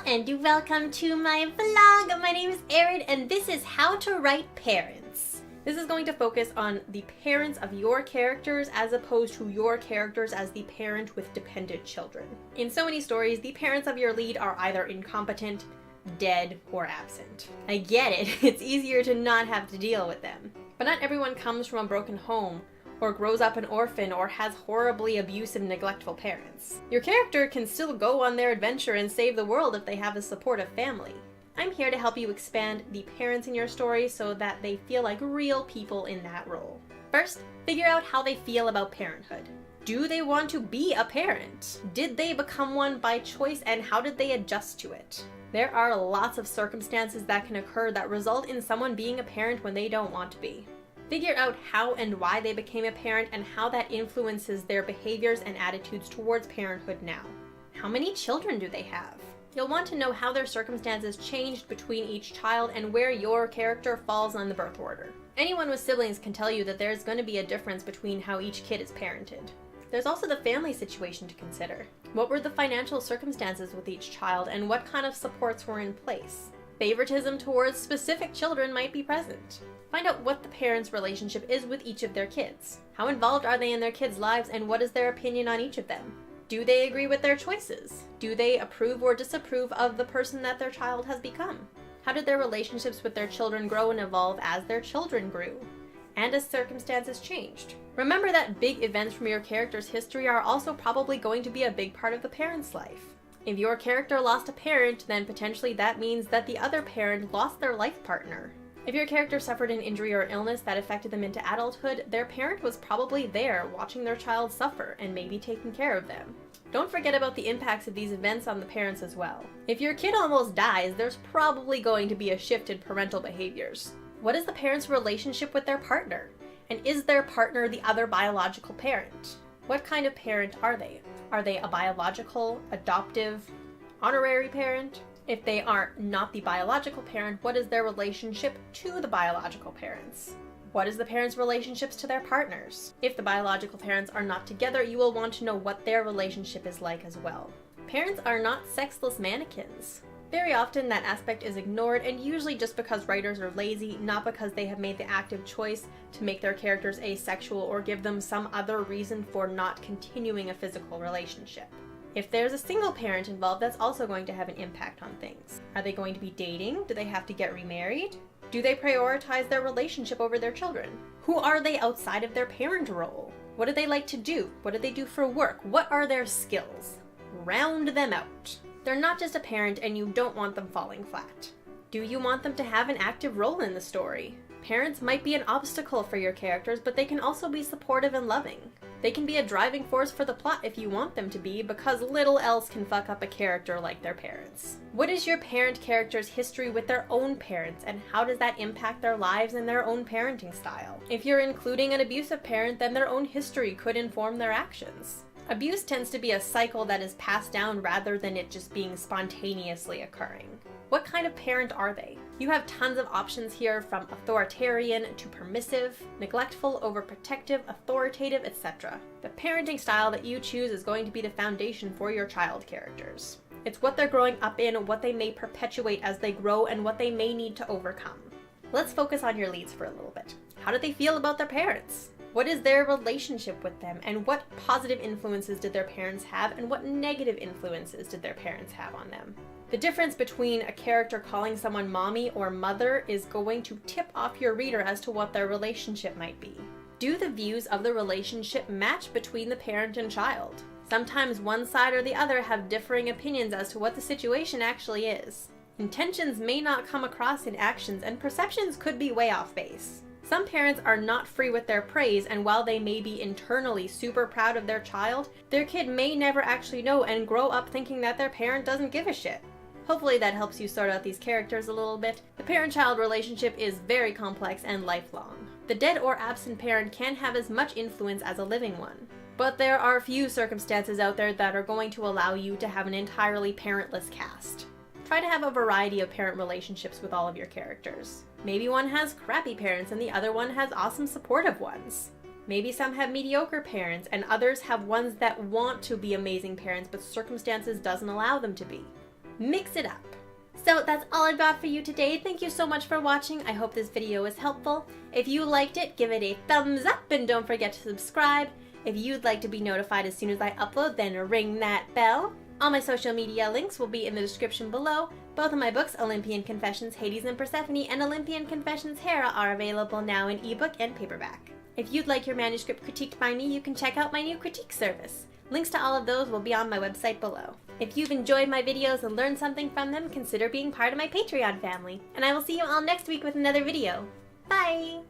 and welcome to my vlog. My name is Erin and this is how to write parents. This is going to focus on the parents of your characters as opposed to your characters as the parent with dependent children. In so many stories, the parents of your lead are either incompetent, dead, or absent. I get it, it's easier to not have to deal with them. But not everyone comes from a broken home, or grows up an orphan, or has horribly abusive, neglectful parents. Your character can still go on their adventure and save the world if they have a supportive family. I'm here to help you expand the parents in your story so that they feel like real people in that role. First, figure out how they feel about parenthood. Do they want to be a parent? Did they become one by choice, and how did they adjust to it? There are lots of circumstances that can occur that result in someone being a parent when they don't want to be. Figure out how and why they became a parent and how that influences their behaviors and attitudes towards parenthood now. How many children do they have? You'll want to know how their circumstances changed between each child and where your character falls on the birth order. Anyone with siblings can tell you that there's going to be a difference between how each kid is parented. There's also the family situation to consider. What were the financial circumstances with each child and what kind of supports were in place? Favoritism towards specific children might be present. Find out what the parents' relationship is with each of their kids. How involved are they in their kids' lives and what is their opinion on each of them? Do they agree with their choices? Do they approve or disapprove of the person that their child has become? How did their relationships with their children grow and evolve as their children grew? And as circumstances changed? Remember that big events from your character's history are also probably going to be a big part of the parent's life. If your character lost a parent, then potentially that means that the other parent lost their life partner. If your character suffered an injury or illness that affected them into adulthood, their parent was probably there watching their child suffer and maybe taking care of them. Don't forget about the impacts of these events on the parents as well. If your kid almost dies, there's probably going to be a shift in parental behaviors. What is the parent's relationship with their partner? And is their partner the other biological parent? What kind of parent are they? Are they a biological, adoptive, honorary parent? If they are not the biological parent, what is their relationship to the biological parents? What is the parents' relationships to their partners? If the biological parents are not together, you will want to know what their relationship is like as well. Parents are not sexless mannequins. Very often that aspect is ignored, and usually just because writers are lazy, not because they have made the active choice to make their characters asexual or give them some other reason for not continuing a physical relationship. If there's a single parent involved, that's also going to have an impact on things. Are they going to be dating? Do they have to get remarried? Do they prioritize their relationship over their children? Who are they outside of their parent role? What do they like to do? What do they do for work? What are their skills? Round them out. They're not just a parent and you don't want them falling flat. Do you want them to have an active role in the story? Parents might be an obstacle for your characters, but they can also be supportive and loving. They can be a driving force for the plot if you want them to be, because little else can fuck up a character like their parents. What is your parent character's history with their own parents, and how does that impact their lives and their own parenting style? If you're including an abusive parent, then their own history could inform their actions. Abuse tends to be a cycle that is passed down rather than it just being spontaneously occurring. What kind of parent are they? You have tons of options here, from authoritarian to permissive, neglectful, overprotective, authoritative, etc. The parenting style that you choose is going to be the foundation for your child characters. It's what they're growing up in, what they may perpetuate as they grow, and what they may need to overcome. Let's focus on your leads for a little bit. How do they feel about their parents? What is their relationship with them, and what positive influences did their parents have, and what negative influences did their parents have on them? The difference between a character calling someone mommy or mother is going to tip off your reader as to what their relationship might be. Do the views of the relationship match between the parent and child? Sometimes one side or the other have differing opinions as to what the situation actually is. Intentions may not come across in actions, and perceptions could be way off base. Some parents are not free with their praise, and while they may be internally super proud of their child, their kid may never actually know and grow up thinking that their parent doesn't give a shit. Hopefully that helps you sort out these characters a little bit. The parent-child relationship is very complex and lifelong. The dead or absent parent can have as much influence as a living one. But there are few circumstances out there that are going to allow you to have an entirely parentless cast. Try to have a variety of parent relationships with all of your characters. Maybe one has crappy parents and the other one has awesome supportive ones. Maybe some have mediocre parents and others have ones that want to be amazing parents but circumstances doesn't allow them to be. Mix it up. So that's all I've got for you today. Thank you so much for watching. I hope this video was helpful. If you liked it, give it a thumbs up and don't forget to subscribe. If you'd like to be notified as soon as I upload, then ring that bell. All my social media links will be in the description below. Both of my books, Olympian Confessions, Hades and Persephone, and Olympian Confessions, HERA, are available now in ebook and paperback. If you'd like your manuscript critiqued by me, you can check out my new critique service. Links to all of those will be on my website below. If you've enjoyed my videos and learned something from them, consider being part of my Patreon family. And I will see you all next week with another video. Bye!